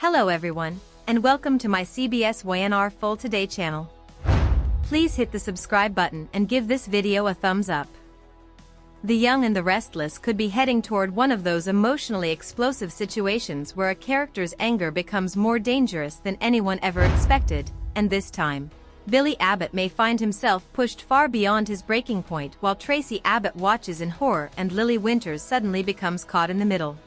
Hello everyone, and welcome to my CBS YNR Full Today channel. Please hit the subscribe button and give this video a thumbs up. The young and the restless could be heading toward one of those emotionally explosive situations where a character's anger becomes more dangerous than anyone ever expected, and this time, Billy Abbott may find himself pushed far beyond his breaking point while Traci Abbott watches in horror and Lily Winters suddenly becomes caught in the middle.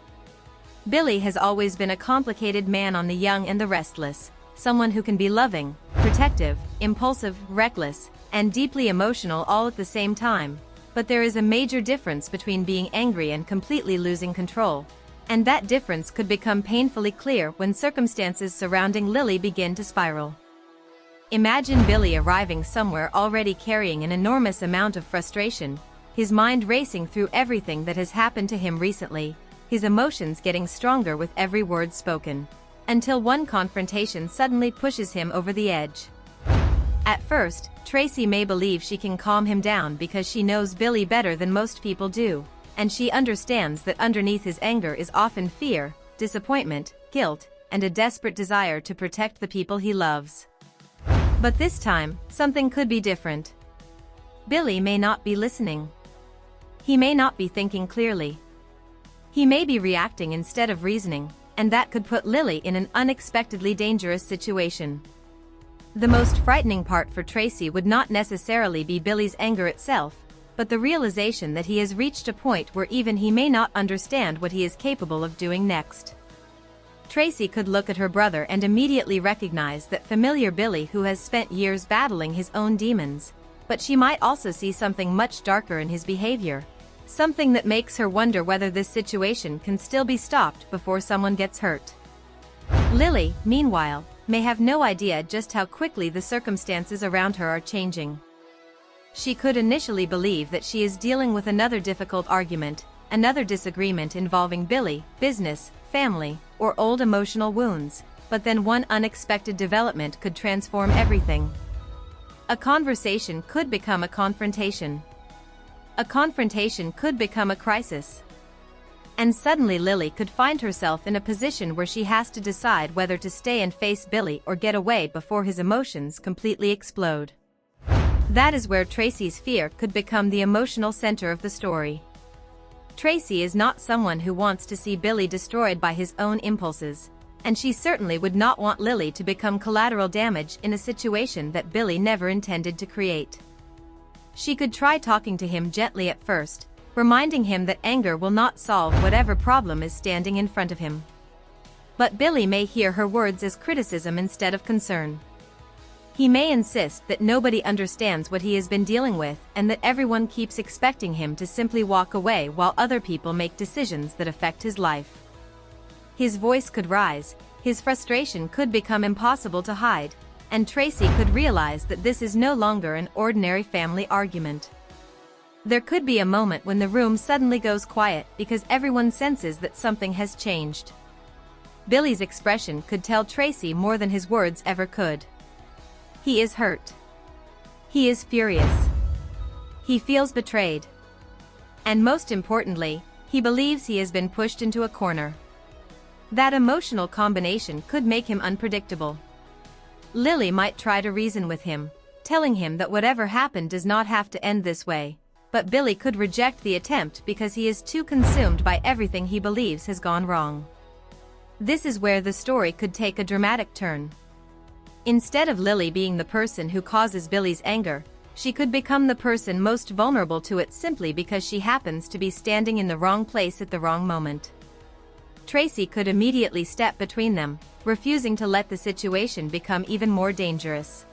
Billy has always been a complicated man on the young and the restless, someone who can be loving, protective, impulsive, reckless, and deeply emotional all at the same time. But there is a major difference between being angry and completely losing control, and that difference could become painfully clear when circumstances surrounding Lily begin to spiral. Imagine Billy arriving somewhere already carrying an enormous amount of frustration, his mind racing through everything that has happened to him recently, his emotions getting stronger with every word spoken, until one confrontation suddenly pushes him over the edge. At first, Traci may believe she can calm him down because she knows Billy better than most people do, and she understands that underneath his anger is often fear, disappointment, guilt, and a desperate desire to protect the people he loves. But this time, something could be different. Billy may not be listening. He may not be thinking clearly. He may be reacting instead of reasoning, and that could put Lily in an unexpectedly dangerous situation. The most frightening part for Traci would not necessarily be Billy's anger itself, but the realization that he has reached a point where even he may not understand what he is capable of doing next. Traci could look at her brother and immediately recognize that familiar Billy who has spent years battling his own demons, but she might also see something much darker in his behavior. Something that makes her wonder whether this situation can still be stopped before someone gets hurt. Lily, meanwhile, may have no idea just how quickly the circumstances around her are changing. She could initially believe that she is dealing with another difficult argument, another disagreement involving Billy, business, family, or old emotional wounds, but then one unexpected development could transform everything. A conversation could become a confrontation. A confrontation could become a crisis. And suddenly Lily could find herself in a position where she has to decide whether to stay and face Billy or get away before his emotions completely explode. That is where Traci's fear could become the emotional center of the story. Traci is not someone who wants to see Billy destroyed by his own impulses, and she certainly would not want Lily to become collateral damage in a situation that Billy never intended to create. She could try talking to him gently at first, reminding him that anger will not solve whatever problem is standing in front of him. But Billy may hear her words as criticism instead of concern. He may insist that nobody understands what he has been dealing with and that everyone keeps expecting him to simply walk away while other people make decisions that affect his life. His voice could rise, his frustration could become impossible to hide, and Traci could realize that this is no longer an ordinary family argument. There could be a moment when the room suddenly goes quiet because everyone senses that something has changed. Billy's expression could tell Traci more than his words ever could. He is hurt. He is furious. He feels betrayed. And most importantly, he believes he has been pushed into a corner. That emotional combination could make him unpredictable. Lily might try to reason with him, telling him that whatever happened does not have to end this way, but Billy could reject the attempt because he is too consumed by everything he believes has gone wrong. This is where the story could take a dramatic turn. Instead of Lily being the person who causes Billy's anger, she could become the person most vulnerable to it simply because she happens to be standing in the wrong place at the wrong moment. Traci could immediately step between them, refusing to let the situation become even more dangerous.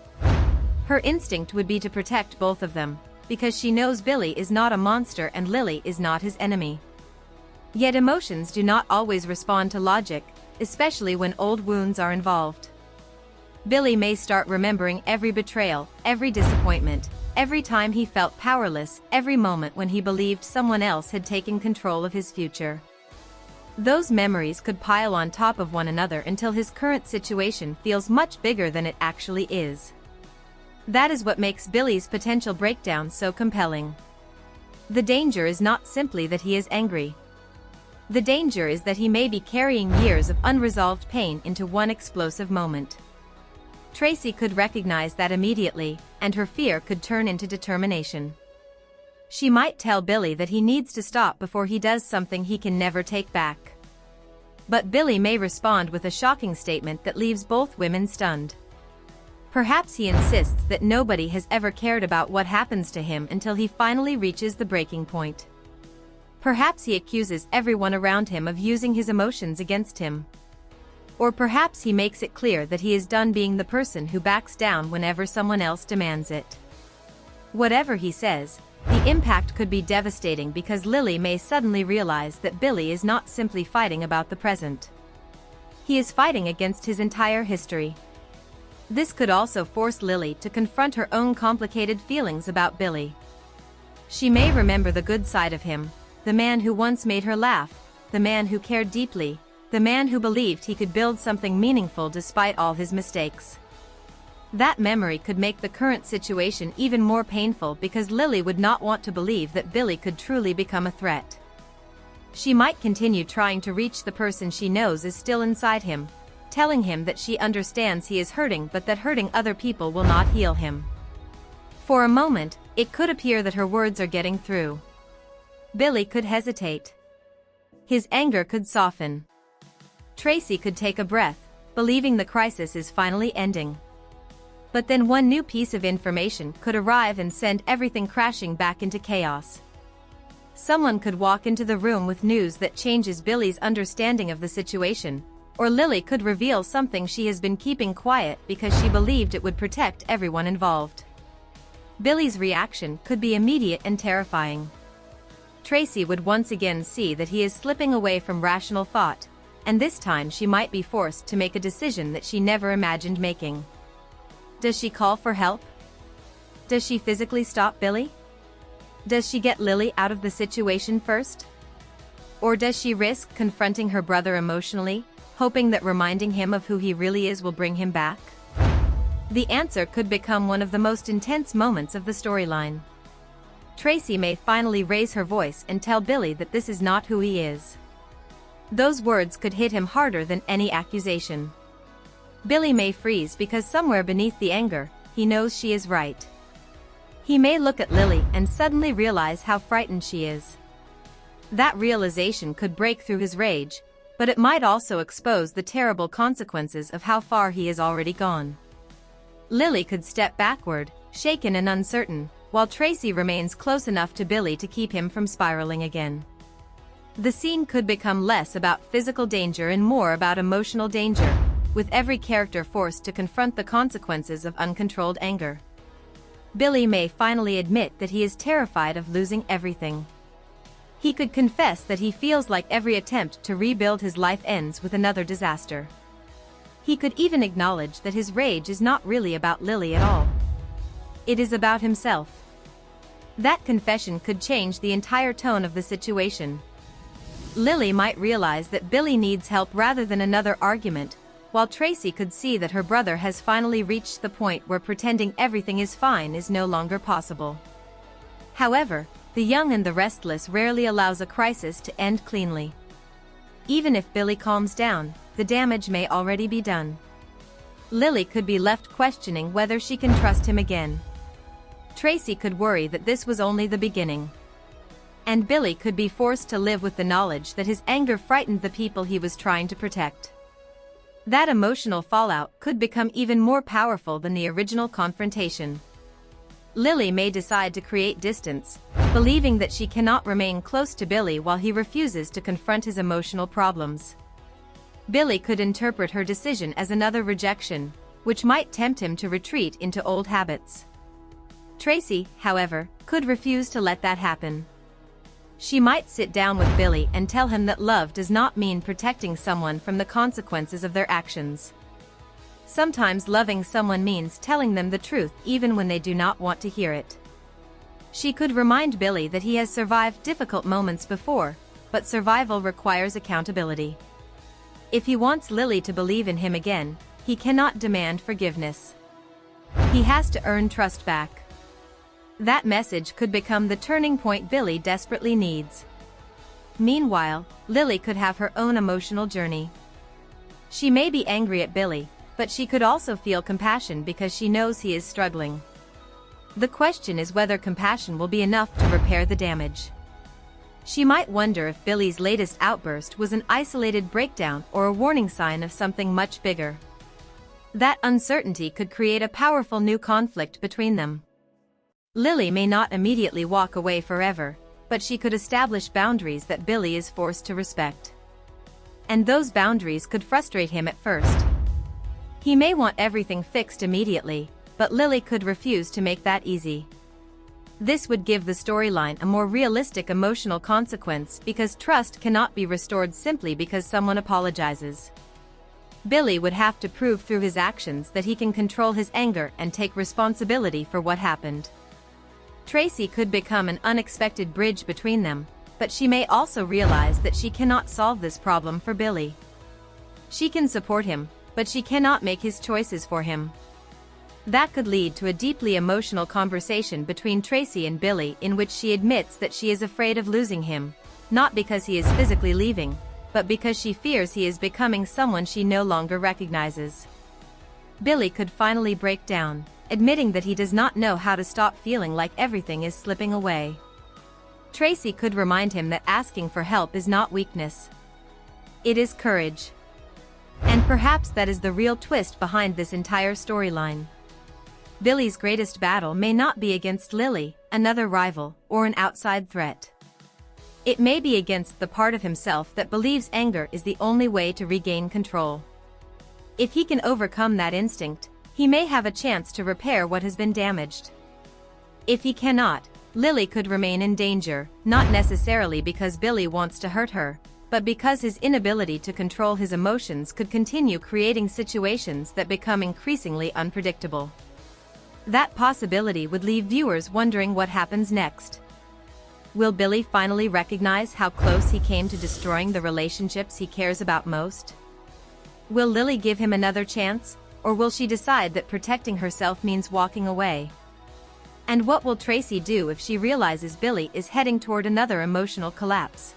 Her instinct would be to protect both of them, because she knows Billy is not a monster and Lily is not his enemy. Yet emotions do not always respond to logic, especially when old wounds are involved. Billy may start remembering every betrayal, every disappointment, every time he felt powerless, every moment when he believed someone else had taken control of his future. Those memories could pile on top of one another until his current situation feels much bigger than it actually is. That is what makes Billy's potential breakdown so compelling. The danger is not simply that he is angry. The danger is that he may be carrying years of unresolved pain into one explosive moment. Traci could recognize that immediately, and her fear could turn into determination. She might tell Billy that he needs to stop before he does something he can never take back. But Billy may respond with a shocking statement that leaves both women stunned. Perhaps he insists that nobody has ever cared about what happens to him until he finally reaches the breaking point. Perhaps he accuses everyone around him of using his emotions against him. Or perhaps he makes it clear that he is done being the person who backs down whenever someone else demands it. Whatever he says, the impact could be devastating because Lily may suddenly realize that Billy is not simply fighting about the present. He is fighting against his entire history. This could also force Lily to confront her own complicated feelings about Billy. She may remember the good side of him, the man who once made her laugh, the man who cared deeply, the man who believed he could build something meaningful despite all his mistakes. That memory could make the current situation even more painful because Lily would not want to believe that Billy could truly become a threat. She might continue trying to reach the person she knows is still inside him, telling him that she understands he is hurting but that hurting other people will not heal him. For a moment, it could appear that her words are getting through. Billy could hesitate. His anger could soften. Traci could take a breath, believing the crisis is finally ending. But then one new piece of information could arrive and send everything crashing back into chaos. Someone could walk into the room with news that changes Billy's understanding of the situation, or Lily could reveal something she has been keeping quiet because she believed it would protect everyone involved. Billy's reaction could be immediate and terrifying. Traci would once again see that he is slipping away from rational thought, and this time she might be forced to make a decision that she never imagined making. Does she call for help? Does she physically stop Billy? Does she get Lily out of the situation first? Or does she risk confronting her brother emotionally, hoping that reminding him of who he really is will bring him back? The answer could become one of the most intense moments of the storyline. Traci may finally raise her voice and tell Billy that this is not who he is. Those words could hit him harder than any accusation. Billy may freeze because somewhere beneath the anger, he knows she is right. He may look at Lily and suddenly realize how frightened she is. That realization could break through his rage, but it might also expose the terrible consequences of how far he has already gone. Lily could step backward, shaken and uncertain, while Traci remains close enough to Billy to keep him from spiraling again. The scene could become less about physical danger and more about emotional danger, with every character forced to confront the consequences of uncontrolled anger. Billy may finally admit that he is terrified of losing everything. He could confess that he feels like every attempt to rebuild his life ends with another disaster. He could even acknowledge that his rage is not really about Lily at all. It is about himself. That confession could change the entire tone of the situation. Lily might realize that Billy needs help rather than another argument, while Traci could see that her brother has finally reached the point where pretending everything is fine is no longer possible. However, the young and the restless rarely allows a crisis to end cleanly. Even if Billy calms down, the damage may already be done. Lily could be left questioning whether she can trust him again. Traci could worry that this was only the beginning. And Billy could be forced to live with the knowledge that his anger frightened the people he was trying to protect. That emotional fallout could become even more powerful than the original confrontation. Lily may decide to create distance, believing that she cannot remain close to Billy while he refuses to confront his emotional problems. Billy could interpret her decision as another rejection, which might tempt him to retreat into old habits. Traci, however, could refuse to let that happen. She might sit down with Billy and tell him that love does not mean protecting someone from the consequences of their actions. Sometimes loving someone means telling them the truth even when they do not want to hear it. She could remind Billy that he has survived difficult moments before, but survival requires accountability. If he wants Lily to believe in him again, he cannot demand forgiveness. He has to earn trust back. That message could become the turning point Billy desperately needs. Meanwhile, Lily could have her own emotional journey. She may be angry at Billy, but she could also feel compassion because she knows he is struggling. The question is whether compassion will be enough to repair the damage. She might wonder if Billy's latest outburst was an isolated breakdown or a warning sign of something much bigger. That uncertainty could create a powerful new conflict between them. Lily may not immediately walk away forever, but she could establish boundaries that Billy is forced to respect. And those boundaries could frustrate him at first. He may want everything fixed immediately, but Lily could refuse to make that easy. This would give the storyline a more realistic emotional consequence because trust cannot be restored simply because someone apologizes. Billy would have to prove through his actions that he can control his anger and take responsibility for what happened. Traci could become an unexpected bridge between them, but she may also realize that she cannot solve this problem for Billy. She can support him, but she cannot make his choices for him. That could lead to a deeply emotional conversation between Traci and Billy in which she admits that she is afraid of losing him, not because he is physically leaving, but because she fears he is becoming someone she no longer recognizes. Billy could finally break down, admitting that he does not know how to stop feeling like everything is slipping away. Traci could remind him that asking for help is not weakness. It is courage. And perhaps that is the real twist behind this entire storyline. Billy's greatest battle may not be against Lily, another rival, or an outside threat. It may be against the part of himself that believes anger is the only way to regain control. If he can overcome that instinct, he may have a chance to repair what has been damaged. If he cannot, Lily could remain in danger, not necessarily because Billy wants to hurt her, but because his inability to control his emotions could continue creating situations that become increasingly unpredictable. That possibility would leave viewers wondering what happens next. Will Billy finally recognize how close he came to destroying the relationships he cares about most? Will Lily give him another chance, or will she decide that protecting herself means walking away? And what will Traci do if she realizes Billy is heading toward another emotional collapse?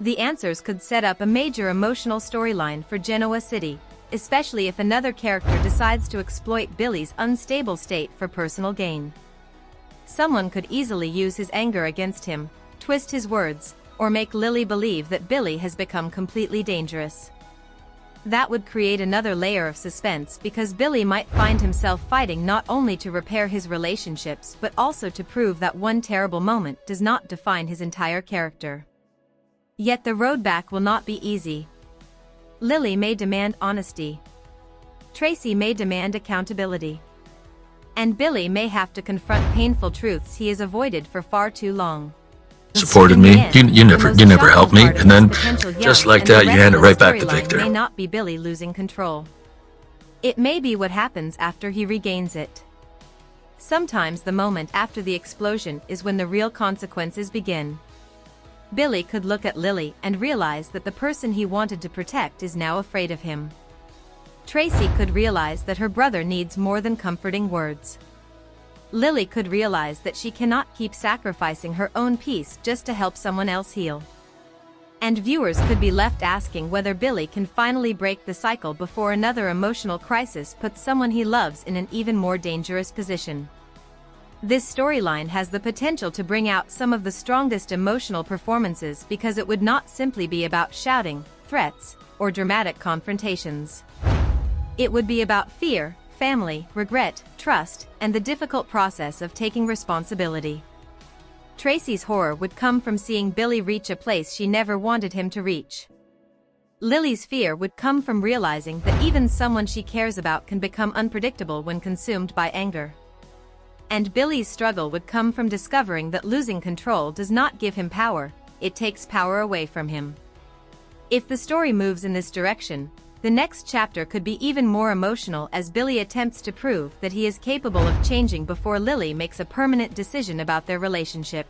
The answers could set up a major emotional storyline for Genoa City, especially if another character decides to exploit Billy's unstable state for personal gain. Someone could easily use his anger against him, twist his words, or make Lily believe that Billy has become completely dangerous. That would create another layer of suspense because Billy might find himself fighting not only to repair his relationships but also to prove that one terrible moment does not define his entire character. Yet the road back will not be easy. Lily may demand honesty. Traci may demand accountability. And Billy may have to confront painful truths he has avoided for far too long. Supported me. You never helped me, and then just like that, you hand it right back to Victor. May not be Billy losing control. It may be what happens after he regains it. Sometimes the moment after the explosion is when the real consequences begin. Billy could look at Lily and realize that the person he wanted to protect is now afraid of him. Traci could realize that her brother needs more than comforting words. Lily could realize that she cannot keep sacrificing her own peace just to help someone else heal. And viewers could be left asking whether Billy can finally break the cycle before another emotional crisis puts someone he loves in an even more dangerous position. This storyline has the potential to bring out some of the strongest emotional performances because it would not simply be about shouting, threats, or dramatic confrontations. It would be about fear, family, regret, trust, and the difficult process of taking responsibility. Traci's horror would come from seeing Billy reach a place she never wanted him to reach. Lily's fear would come from realizing that even someone she cares about can become unpredictable when consumed by anger. And Billy's struggle would come from discovering that losing control does not give him power, it takes power away from him. If the story moves in this direction, the next chapter could be even more emotional as Billy attempts to prove that he is capable of changing before Lily makes a permanent decision about their relationship.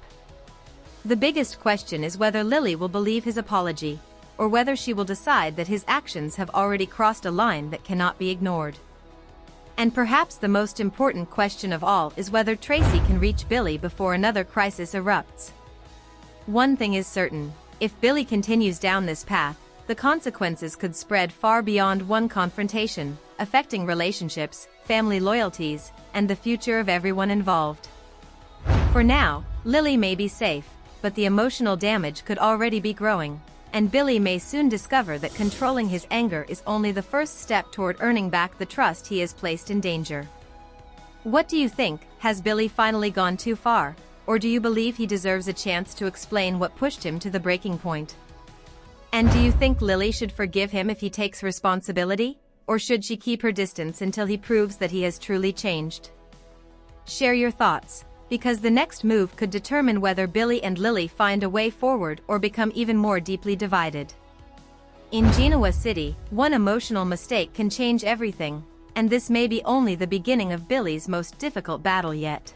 The biggest question is whether Lily will believe his apology, or whether she will decide that his actions have already crossed a line that cannot be ignored. And perhaps the most important question of all is whether Traci can reach Billy before another crisis erupts. One thing is certain. If Billy continues down this path, the consequences could spread far beyond one confrontation, affecting relationships, family loyalties, and the future of everyone involved. For now, Lily may be safe, but the emotional damage could already be growing, and Billy may soon discover that controlling his anger is only the first step toward earning back the trust he has placed in danger. What do you think? Has Billy finally gone too far, or do you believe he deserves a chance to explain what pushed him to the breaking point? And do you think Lily should forgive him if he takes responsibility, or should she keep her distance until he proves that he has truly changed? Share your thoughts, because the next move could determine whether Billy and Lily find a way forward or become even more deeply divided. In Genoa City, one emotional mistake can change everything, and this may be only the beginning of Billy's most difficult battle yet.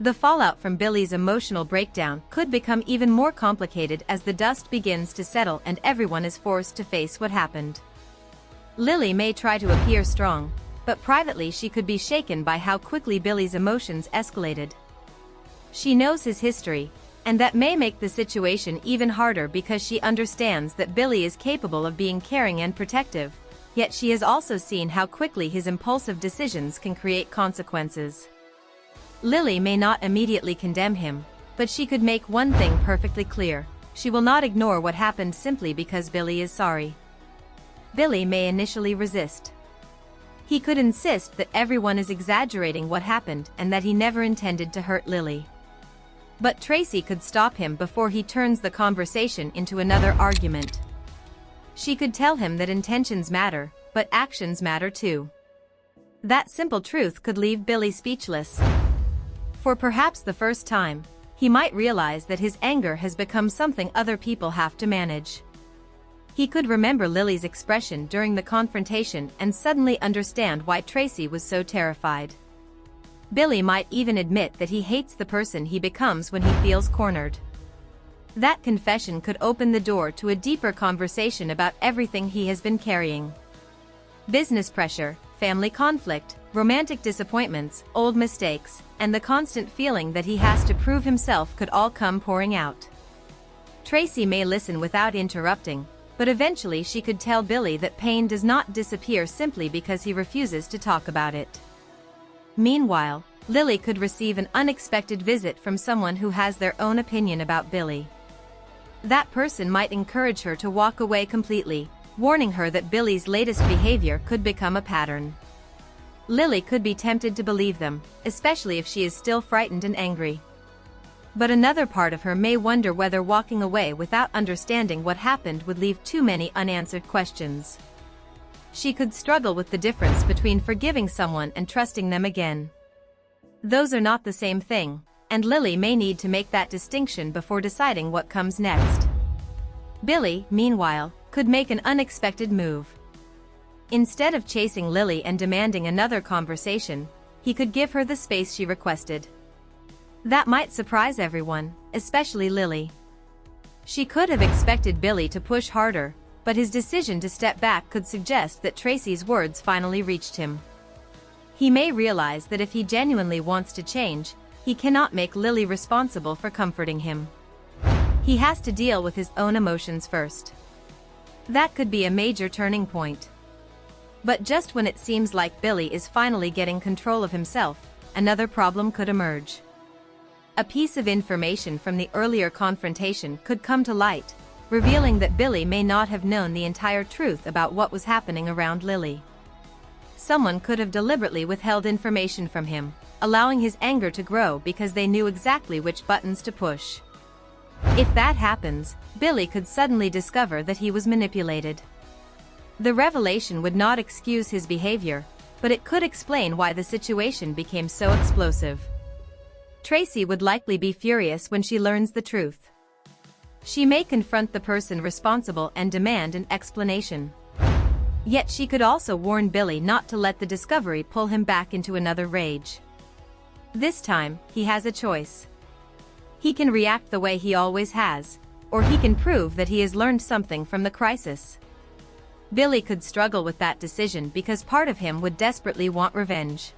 The fallout from Billy's emotional breakdown could become even more complicated as the dust begins to settle and everyone is forced to face what happened. Lily may try to appear strong, but privately she could be shaken by how quickly Billy's emotions escalated. She knows his history, and that may make the situation even harder because she understands that Billy is capable of being caring and protective, yet she has also seen how quickly his impulsive decisions can create consequences. Lily may not immediately condemn him, but she could make one thing perfectly clear: she will not ignore what happened simply because Billy is sorry. Billy may initially resist. He could insist that everyone is exaggerating what happened and that he never intended to hurt Lily. But Traci could stop him before he turns the conversation into another argument. She could tell him that intentions matter, but actions matter too. That simple truth could leave Billy speechless. For perhaps the first time, he might realize that his anger has become something other people have to manage. He could remember Lily's expression during the confrontation and suddenly understand why Traci was so terrified. Billy might even admit that he hates the person he becomes when he feels cornered. That confession could open the door to a deeper conversation about everything he has been carrying. Business pressure, family conflict, romantic disappointments, old mistakes, and the constant feeling that he has to prove himself could all come pouring out. Traci may listen without interrupting, but eventually she could tell Billy that pain does not disappear simply because he refuses to talk about it. Meanwhile, Lily could receive an unexpected visit from someone who has their own opinion about Billy. That person might encourage her to walk away completely, warning her that Billy's latest behavior could become a pattern. Lily could be tempted to believe them, especially if she is still frightened and angry. But another part of her may wonder whether walking away without understanding what happened would leave too many unanswered questions. She could struggle with the difference between forgiving someone and trusting them again. Those are not the same thing, and Lily may need to make that distinction before deciding what comes next. Billy, meanwhile, could make an unexpected move. Instead of chasing Lily and demanding another conversation, he could give her the space she requested. That might surprise everyone, especially Lily. She could have expected Billy to push harder, but his decision to step back could suggest that Traci's words finally reached him. He may realize that if he genuinely wants to change, he cannot make Lily responsible for comforting him. He has to deal with his own emotions first. That could be a major turning point. But just when it seems like Billy is finally getting control of himself, another problem could emerge. A piece of information from the earlier confrontation could come to light, revealing that Billy may not have known the entire truth about what was happening around Lily. Someone could have deliberately withheld information from him, allowing his anger to grow because they knew exactly which buttons to push. If that happens, Billy could suddenly discover that he was manipulated. The revelation would not excuse his behavior, but it could explain why the situation became so explosive. Traci would likely be furious when she learns the truth. She may confront the person responsible and demand an explanation. Yet she could also warn Billy not to let the discovery pull him back into another rage. This time, he has a choice. He can react the way he always has, or he can prove that he has learned something from the crisis. Billy could struggle with that decision because part of him would desperately want revenge.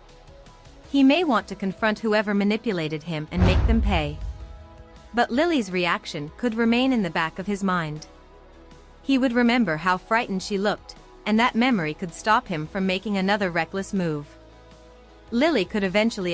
He may want to confront whoever manipulated him and make them pay. But Lily's reaction could remain in the back of his mind. He would remember how frightened she looked, and that memory could stop him from making another reckless move. Lily could eventually